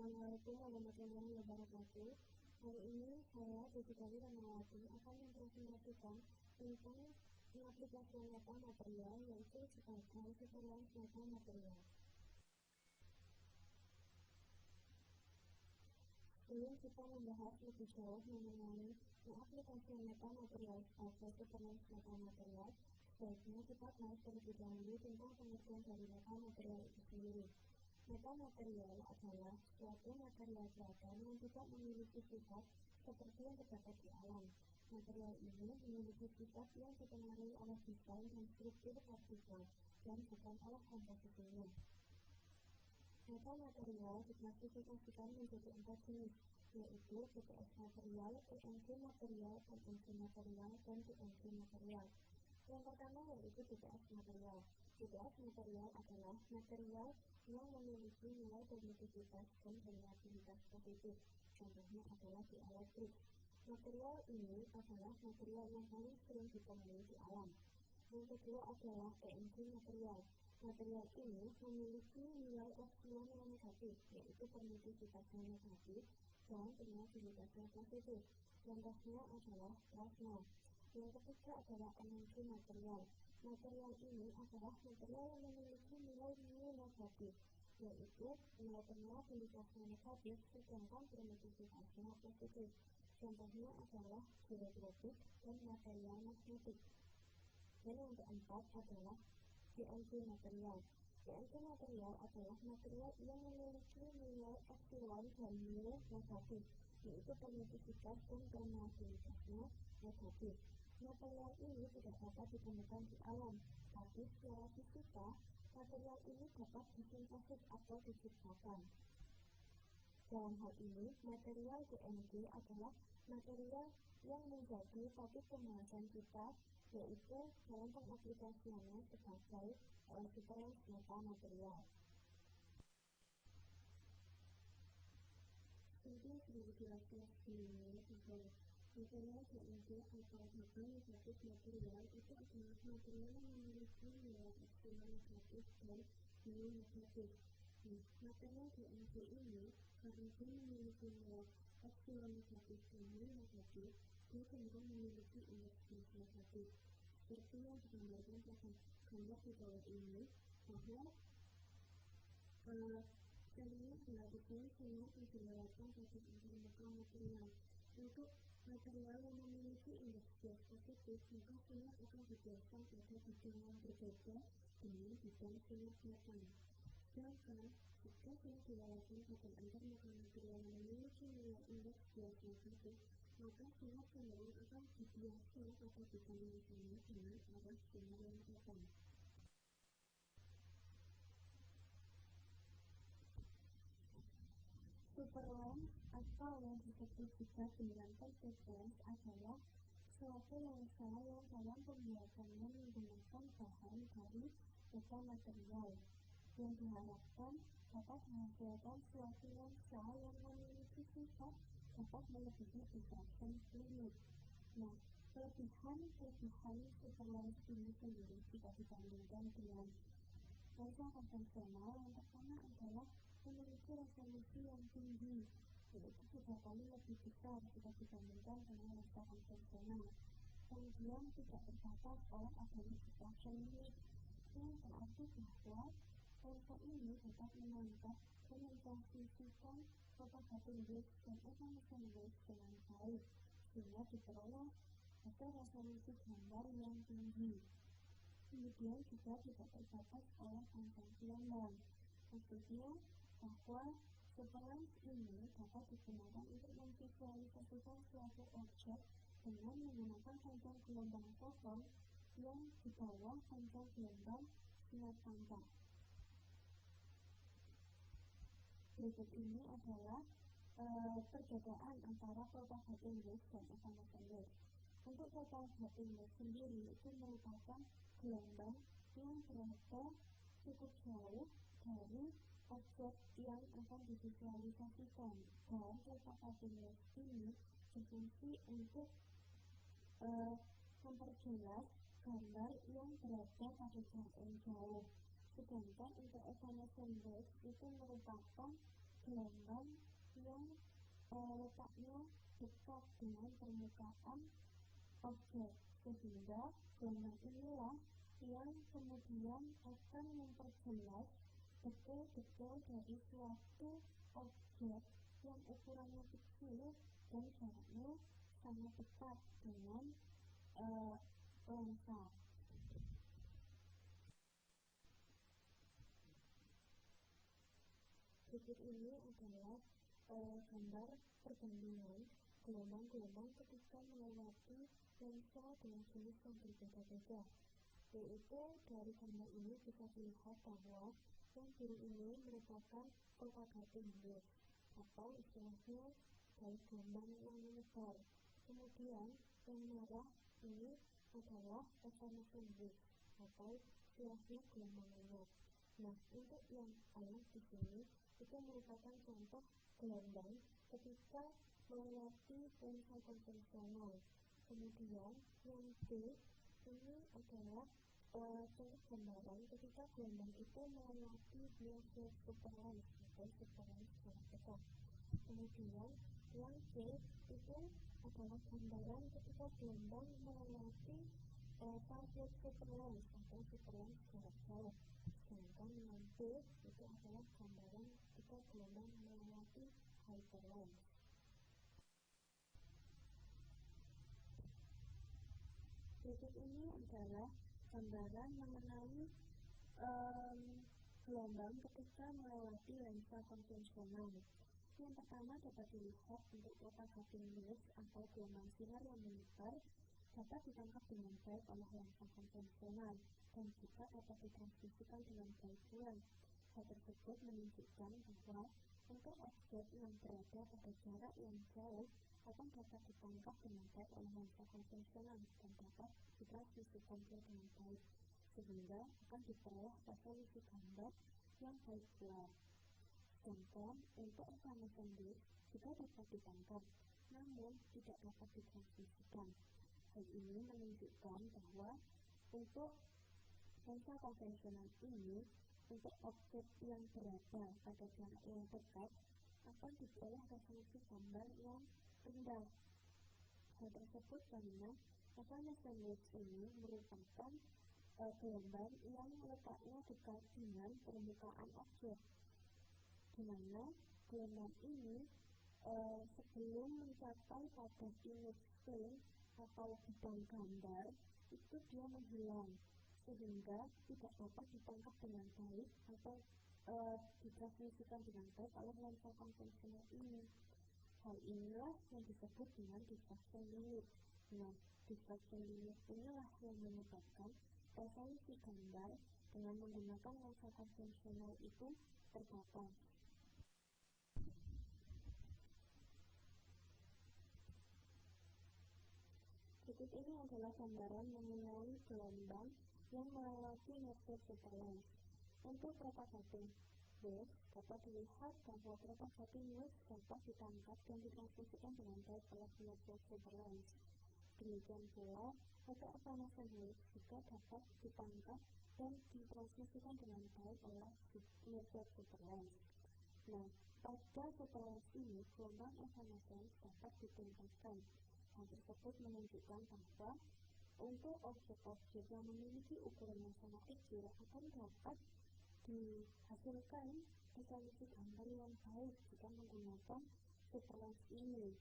Assalamualaikum warahmatullahi wabarakatuh. Hari ini saya, Jessica Rahmawati, akan mempresentasikan tentang pengaplikasian metamaterial, yaitu sebagai superlines metamaterial. Sebelum kita membahas lebih jauh mengenai pengaplikasian metamaterial sebagai superlines metamaterial, sebaiknya kita bahas terlebih dahulu tentang pengertian dari metamaterial itu sendiri. Metamaterial adalah suatu material beragam yang tidak memiliki sifat seperti yang terdapat di alam. Material ini memiliki sifat yang dipengaruhi oleh desain dan struktur partikel dan bukan oleh komposisinya. Metamaterial diklasifikasikan menjadi 4 jenis, yaitu BPS material, PNG material, PNG material, dan PNG material. Yang pertama yaitu BPS material. BPS material adalah material yang memiliki nilai permisivitas dan reliabilitas positif. Contohnya adalah dieelektrik. Material ini adalah material yang paling sering ditemui di alam. Yang kedua adalah PNG material. Material ini memiliki nilai epsilon yang negatif, yaitu permisivitasnya negatif dan reliabilitasnya positif. Contohnya adalah plasma. Yang ketiga adalah energi material. Material ini adalah material yang memiliki nilai mu negatif, yaitu nilai permeabilitasnya negatif sedangkan permisivitasnya positif. Contohnya adalah hidrotropik dan material magnetik. Dan yang keempat adalah PNG material. PNG material adalah material yang memiliki nilai epsilon dan mu negatif, yaitu permisivitas dan permeabilitasnya negatif. Material ini tidak dapat ditemukan di alam, tapi secara fisika, material ini dapat disintesis atau diciptakan. Dalam hal ini, material PNG adalah material yang menjadi topik pembahasan kita, yaitu dalam pengaplikasiannya sebagai superlines metamaterial. Mungkin sudah dijelaskan sebelumnya bahwa material PNG atau bakal negatif material itu adalah material yang memiliki nilai epsilon negatif dan mu negatif. Material PNG ini karena dia memiliki nilai epsilon negatif dan mu negatif, dia cenderung memiliki indeks negatif. Seperti yang digambarkan pada gambar di bawah ini, bahwa selanjutnya adalah desain sinar yang dilewatkan pada antarmuka material. Untuk material yang memiliki indeks gas positif, maka sinar akan dibiaskan pada bidang yang berbeda dengan bidang sinar metan. Sedangkan jika sinar dilewatkan pada antarmuka material yang memiliki nilai indeks gas negatif, maka sinar cenderung akan dibiaskan pada bidang yang sama dengan arah sinar yang datang. Superlines atau yang disebut juga dengan persistence adalah suatu lensa yang dalam pembuatannya menggunakan bahan dari metamaterial yang diharapkan dapat menghasilkan suatu lensa yang memiliki sifat dapat melebihi diffraction limit. Nah, kelebihan superlines ini sendiri jika dibandingkan dengan lensa konvensional, yang pertama adalah memiliki resolusi yang tinggi, yaitu 3 kali lebih besar jika dibandingkan dengan lensa konvensional. Kemudian tidak terbatas oleh adanya diffraction limit, yang berarti bahwa lensa ini dapat menangkap dan memposisikan propagating waves dan emission waves dengan baik, sehingga diperoleh hasil resolusi gambar yang tinggi. Kemudian juga tidak terbatas oleh konvensional. Maksudnya bahwa superlines ini dapat digunakan untuk memvisualisasikan suatu objek dengan menggunakan panjang gelombang foton yang di bawah panjang gelombang sinar panjang. Berikut ini adalah perbedaan antara propagating wave dan emission wave. Untuk propagating wave sendiri itu merupakan gelombang yang berada cukup jauh dari objek yang akan divisualisasikan, dan propagating wave ini berfungsi untuk memperjelas gambar yang berada pada jarak yang jauh. Sedangkan untuk emission wave itu merupakan gelombang yang letaknya dekat dengan permukaan objek, sehingga gelombang inilah yang kemudian akan memperjelas detil-detil dari suatu objek yang ukurannya kecil dan jaraknya sangat dekat dengan lensa. Berikut ini adalah gambar perbandingan gelombang-gelombang ketika melewati lensa dengan jenis yang berbeda-beda. Yaitu dari gambar ini bisa dilihat bahwa yang biru ini merupakan propagating wave atau istilahnya dari gelombang yang menyebar. Kemudian yang merah ini adalah evanescent wave atau istilahnya gelombang lenyap. Nah, untuk yang A di sini itu merupakan contoh gelombang ketika melewati lensa konvensional. Kemudian yang B ini adalah contoh gambaran ketika gelombang itu melewati bias superlens atau superlens secara dekat. Kemudian yang C itu adalah gambaran ketika gelombang melewati target superlens atau superlens jarak jauh. Sedangkan yang D itu adalah gambaran ketika gelombang melewati hyperlens. Berikut ini adalah gambaran mengenai gelombang ketika melewati lensa konvensional. Yang pertama dapat dilihat untuk propagating waves atau gelombang sinar yang menyebar dapat ditangkap dengan baik oleh lensa konvensional dan juga dapat ditransmisikan dengan baik pula. Hal tersebut menunjukkan bahwa untuk objek yang berada pada jarak yang jauh akan dapat ditangkap dengan baik oleh lensa konvensional dan dapat ditransmisikan dengan baik, sehingga akan diperoleh resolusi gambar yang baik pula. Sedangkan untuk evanescent wave juga dapat ditangkap, namun tidak dapat ditransmisikan. Hal ini menunjukkan bahwa untuk lensa konvensional ini, untuk objek yang berada pada jarak yang dekat akan diperoleh resolusi gambar yang rendah. Hal tersebut karena evanescent wave ini merupakan gelombang yang letaknya dekat dengan permukaan objek, di mana gelombang ini sebelum mencapai pada image plane atau bidang gambar itu dia menghilang, sehingga tidak dapat ditangkap dengan baik atau ditransmisikan dengan baik oleh lensa konvensional ini. Hal inilah yang disebut dengan diffraction limit. Nah, diffraction limit inilah yang menyebabkan resolusi gambar dengan menggunakan lensa konvensional itu terbatas. Berikut ini adalah gambaran mengenai gelombang yang melewati network superlens. Untuk propagating wave dapat dilihat bahwa propagating wave dapat ditangkap dan ditransmisikan dengan baik oleh network superlens. Demikian pula, untuk evanescent wave juga dapat ditangkap dan ditransmisikan dengan baik oleh network superlens. Nah, pada superlens ini, gelombang evanescence dapat dituntaskan. Hal tersebut menunjukkan bahwa untuk objek-objek yang memiliki ukuran yang sangat kecil akan dapat dihasilkan resolusi gambar yang baik jika menggunakan superlens ini.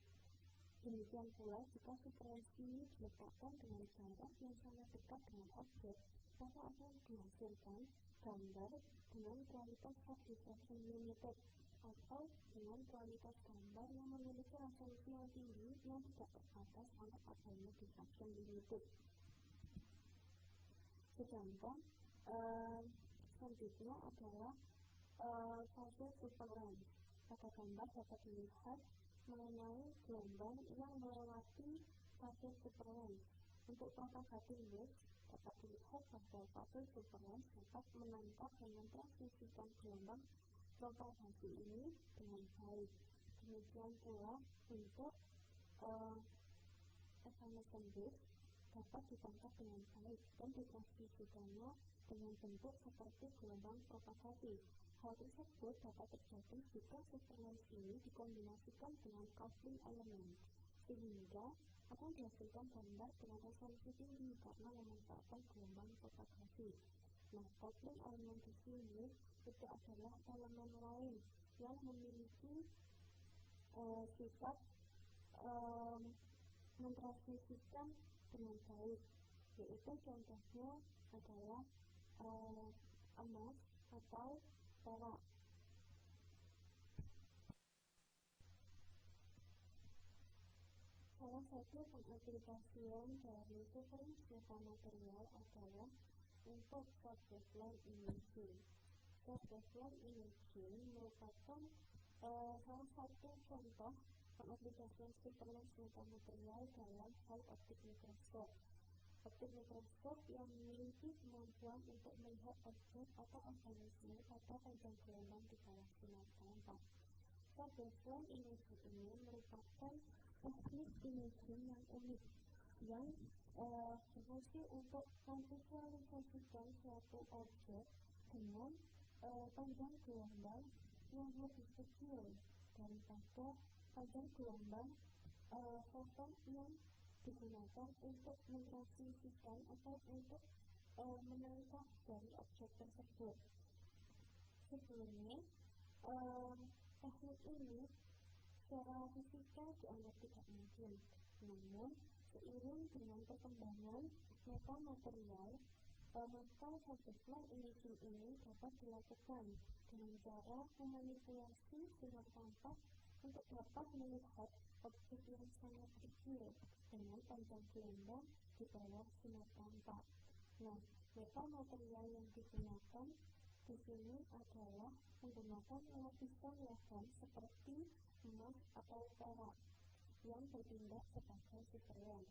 Demikian pula jika superlens ini diletakkan dengan jarak yang sangat dekat dengan objek, maka akan dihasilkan gambar dengan kualitas high diffraction limited atau dengan kualitas gambar yang memiliki resolusi yang tinggi yang tidak terbatas oleh adanya diffraction limited. Sedangkan selanjutnya adalah fase superlens. Pada gambar dapat dilihat mengenai gelombang yang melewati fase superlens. Untuk propagating wave dapat dilihat bahwa fase superlens dapat menangkap dan mentransmisikan gelombang propagasi ini dengan baik. Demikian pula untuk evanescent wave dapat ditangkap dengan baik dan ditransmisikannya dengan bentuk seperti gelombang propagasi. Hal tersebut dapat terjadi jika superlens ini dikombinasikan dengan coupling element, sehingga akan dihasilkan gambar dengan resolusi tinggi karena memanfaatkan gelombang fotografi. Nah, coupling element di sini itu adalah elemen lain yang memiliki sifat mentransmisikan dengan baik, yaitu contohnya adalah emas atau perak. Salah satu pengaplikasian dari superlens metamaterial adalah untuk short-wavelength imaging. Short-wavelength imaging merupakan salah satu contoh pengaplikasian superlens metamaterial dalam hal optik mikroskop. Optik mikroskop yang memiliki kemampuan untuk melihat objek atau organisme pada panjang gelombang di bawah sinar tampak. Short-wavelength imaging ini merupakan teknik imaging yang unik yang berfungsi untuk memvisualisasikan suatu objek dengan panjang gelombang yang lebih kecil daripada panjang gelombang foton yang digunakan untuk mentransmisikan atau untuk menangkap dari objek tersebut. Sebelumnya, teknik ini secara fisika dianggap tidak mungkin. Namun, seiring dengan perkembangan metamaterial, maka short-wavelength imaging ini dapat dilakukan dengan cara memanipulasi sinar tampak untuk dapat melihat objek yang sangat kecil dengan panjang gelombang di bawah sinar tampak. Nah, metamaterial yang digunakan di sini adalah menggunakan lapisan logam seperti emas atau perak yang bertindak sebagai superlens.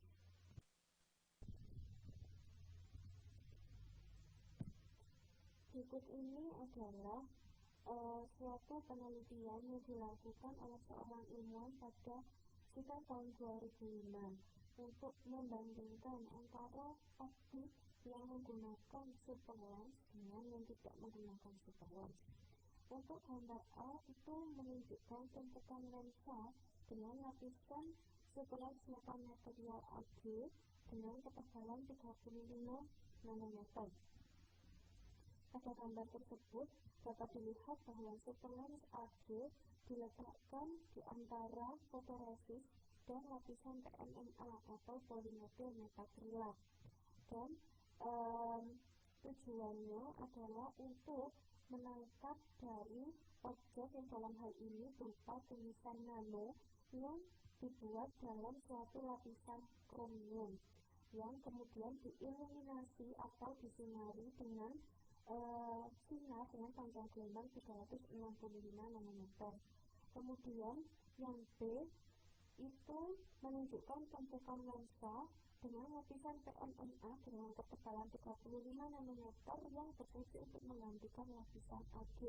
Berikut ini adalah suatu penelitian yang dilakukan oleh seorang ilmuwan pada sekitar tahun 2005 untuk membandingkan antara optik yang menggunakan superlens dengan yang tidak menggunakan superlens. Untuk gambar A itu menunjukkan tumpukan lensa dengan lapisan superlens metamaterial AG dengan ketebalan 35 nanometer. Pada gambar tersebut dapat dilihat bahwa superlens AG diletakkan di antara fotoresis dan lapisan PMMA atau polymethyl methacrylate, dan tujuannya adalah untuk menangkap dari objek yang dalam hal ini berupa tulisan nano yang dibuat dalam suatu lapisan kromium yang kemudian diiluminasi atau disinari dengan sinar dengan panjang gelombang 365 nanometer. Kemudian yang B itu menunjukkan tumpukan lensa dengan lapisan PMMA dengan ketebalan 35 nanometer yang berfungsi untuk menggantikan lapisan AG,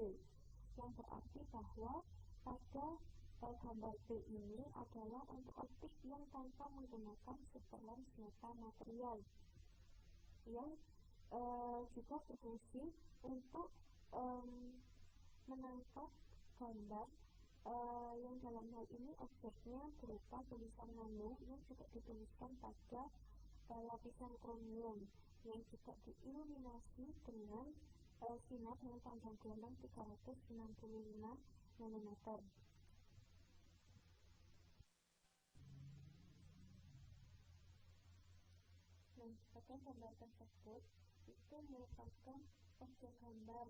yang berarti bahwa pada gambar B ini adalah untuk optik yang tanpa menggunakan superlens metamaterial yang juga berfungsi untuk menangkap gambar yang dalam hal ini objeknya berupa tulisan nano yang juga dituliskan pada lapisan kromium yang juga diiluminasi dengan sinar dengan panjang gelombang 365 nanometer. Nah, pada gambar tersebut itu merupakan objek gambar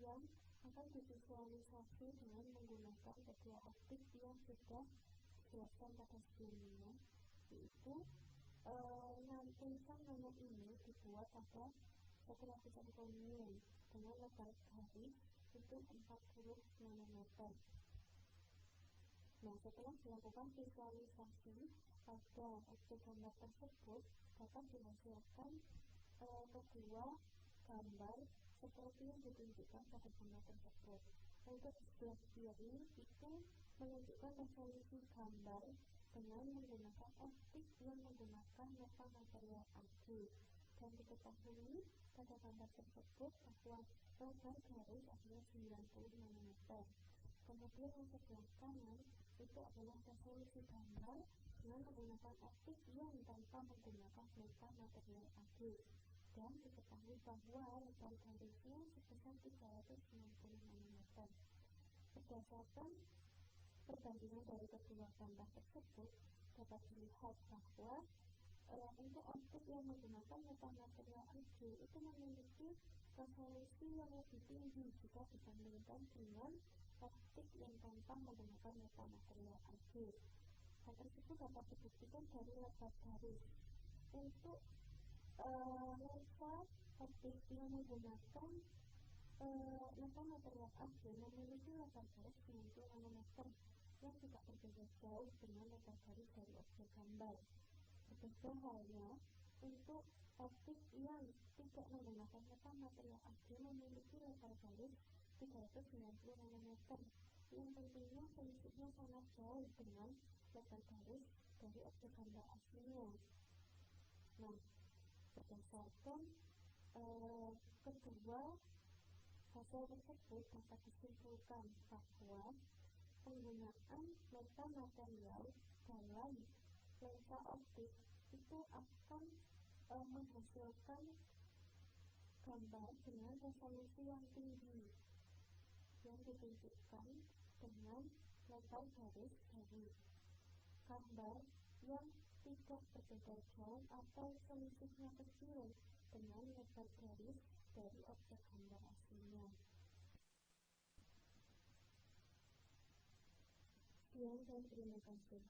yang akan divisualisasi dengan menggunakan kedua optik yang sudah dijelaskan pada sebelumnya, yaitu tulisan nano ini dibuat pada satu lapisan kromium dengan lebar garis itu 40 nanometer. Nah, setelah dilakukan visualisasi pada objek gambar tersebut, dapat dihasilkan kedua gambar seperti yang ditunjukkan pada gambar tersebut. Untuk sebelah kiri itu menunjukkan resolusi gambar dengan menggunakan optik yang menggunakan metamaterial AG, Dan diketahui pada gambar tersebut bahwa lebar garis adalah 90 nanometer. Kemudian yang sebelah kanan itu adalah resolusi gambar dengan menggunakan optik yang tanpa menggunakan metamaterial AG. Dan diketahui bahwa lebar garisnya sebesar 360 nanometer. Berdasarkan perbandingan dari kedua gambar tersebut, dapat dilihat bahwa untuk optik yang menggunakan metamaterial AG itu memiliki resolusi yang lebih tinggi jika dibandingkan dengan optik yang tanpa menggunakan metamaterial AG. Hal tersebut dapat dibuktikan dari lebar garis. Untuk lensa optik yang menggunakan metamaterial AG memiliki lebar garis 90 nanometer yang tidak berbeda jauh dengan lebar garis dari objek gambar. Berbeda halnya untuk optik yang tidak menggunakan metamaterial AG memiliki lebar garis 390 nanometer yang tentunya selisihnya sangat jauh dengan lebar garis dari objek gambar aslinya. Nah, berdasarkan kedua hasil tersebut dapat disimpulkan bahwa penggunaan metamaterial dalam lensa optik itu akan menghasilkan gambar dengan resolusi yang tinggi yang ditunjukkan dengan lebar garis dari gambar yang tidak berbeda jauh atau selisihnya kecil dengan lebar garis dari objek gambar aslinya. Sekian dan terima kasih.